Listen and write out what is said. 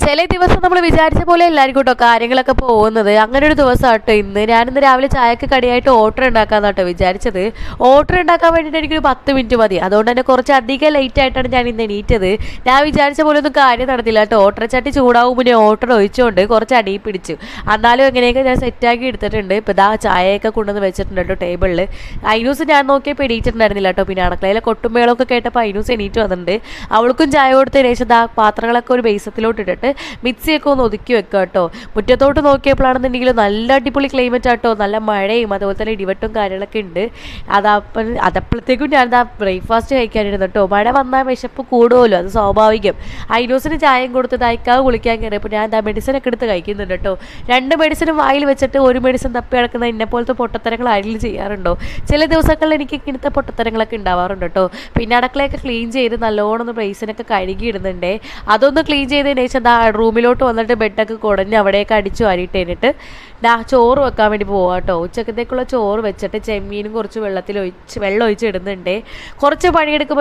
ചില ദിവസം നമ്മൾ വിചാരിച്ച പോലെ എല്ലാവർക്കും കേട്ടോ കാര്യങ്ങളൊക്കെ പോകുന്നത്. അങ്ങനെ ഒരു ദിവസം കേട്ടോ ഞാനിന്ന് രാവിലെ ചായക്ക് കടിയായിട്ട് ഓർഡർ ഉണ്ടാക്കാന്ന് കേട്ടോ വിചാരിച്ചത്. ഓർഡർ ഉണ്ടാക്കാൻ വേണ്ടിയിട്ട് എനിക്കൊരു 10 മിനിറ്റ് മതി. അതുകൊണ്ട് തന്നെ കുറച്ച് അധികം ലേറ്റ് ആയിട്ടാണ് ഞാൻ ഇന്ന് എണീറ്റത്. ഞാൻ വിചാരിച്ച പോലെ ഒന്നും കാര്യം നടന്നില്ല കേട്ടോ. ഓർഡർ ചട്ടി ചൂടാവും മുന്നേ ഓർഡർ ഒഴിച്ചുകൊണ്ട് കുറച്ച് അടിയിൽ പിടിച്ചു. എന്നാലും എങ്ങനെയൊക്കെ ഞാൻ സെറ്റാക്കി എടുത്തിട്ടുണ്ട്. ഇപ്പോൾ ഇതാ ചായയൊക്കെ കൊണ്ടുവന്ന് വെച്ചിട്ടുണ്ട് കേട്ടോ ടേബിളിൽ. ഐനൂസ് ഞാൻ നോക്കിയപ്പോൾ എണീറ്റിട്ടുണ്ടായിരുന്നില്ല കേട്ടോ. പിന്നെ അടുക്കളയിലെ കൊട്ടുമേളൊക്കെ കേട്ടപ്പോൾ ഐനൂസ് എണീറ്റ് വന്നിട്ടുണ്ട്. അവൾക്കും ചായ കൊടുത്തതിന് ശേഷം ആ പാത്രങ്ങളൊക്കെ ഒരു ബേസത്തിലോട്ട് ഇട്ടിട്ട് മിക്സിയൊക്കെ ഒന്ന് ഒതുക്കി വെക്കുക കേട്ടോ. മുറ്റത്തോട്ട് നോക്കിയപ്പോഴാണെന്നുണ്ടെങ്കിൽ നല്ല അടിപൊളി ക്ലൈമറ്റ് ആട്ടോ. നല്ല മഴയും അതുപോലെ തന്നെ ഇടിവെട്ടും കാര്യങ്ങളൊക്കെ ഉണ്ട്. അതപ്പോഴത്തേക്കും ഞാൻ ബ്രേക്ക്ഫാസ്റ്റ് കഴിക്കാനിരുന്നു കേട്ടോ. മഴ വന്നാൽ വിശപ്പ് കൂടുമല്ലോ, അത് സ്വാഭാവികം. ഐനൂസിന് ചായയും കൊടുത്ത് തയ്ക്കാവ് കുളിക്കാൻ കയറിയപ്പോൾ ഞാൻ മെഡിസിനൊക്കെ എടുത്ത് കഴിക്കുന്നുണ്ട് കേട്ടോ. 2 മെഡിസിനും വായിൽ വെച്ചിട്ട് ഒരു മെഡിസിൻ തപ്പി കിടക്കുന്ന എന്നെ പോലത്തെ പൊട്ടത്തരങ്ങൾ ആരെങ്കിലും ചെയ്യാറുണ്ടോ? ചില ദിവസങ്ങളിൽ എനിക്ക് ഇങ്ങനത്തെ പൊട്ടത്തരങ്ങളൊക്കെ ഉണ്ടാവാറുണ്ട് കേട്ടോ. പിന്നെ അടുക്കളയൊക്കെ ക്ലീൻ ചെയ്ത് നല്ലോണം ഒന്ന് ബ്രേസിനൊക്കെ കഴുകി ഇടുന്നുണ്ടേ. അതൊന്ന് ക്ലീൻ ചെയ്തതിന് ശേഷം റൂമിലോട്ട് വന്നിട്ട് ബെഡൊക്കെ കുടഞ്ഞ് അവിടെയൊക്കെ അടിച്ചു വാരിയിട്ട് കഴിഞ്ഞിട്ട് ചോറ് വെക്കാൻ വേണ്ടി പോവാം കേട്ടോ. ഉച്ചക്കത്തേക്കുള്ള ചോറ് വെച്ചിട്ട് ചെമ്മീനും കുറച്ച് വെള്ളം ഒഴിച്ച് ഇടുന്നുണ്ട്. കുറച്ച് പണിയെടുക്കുമ്പോൾ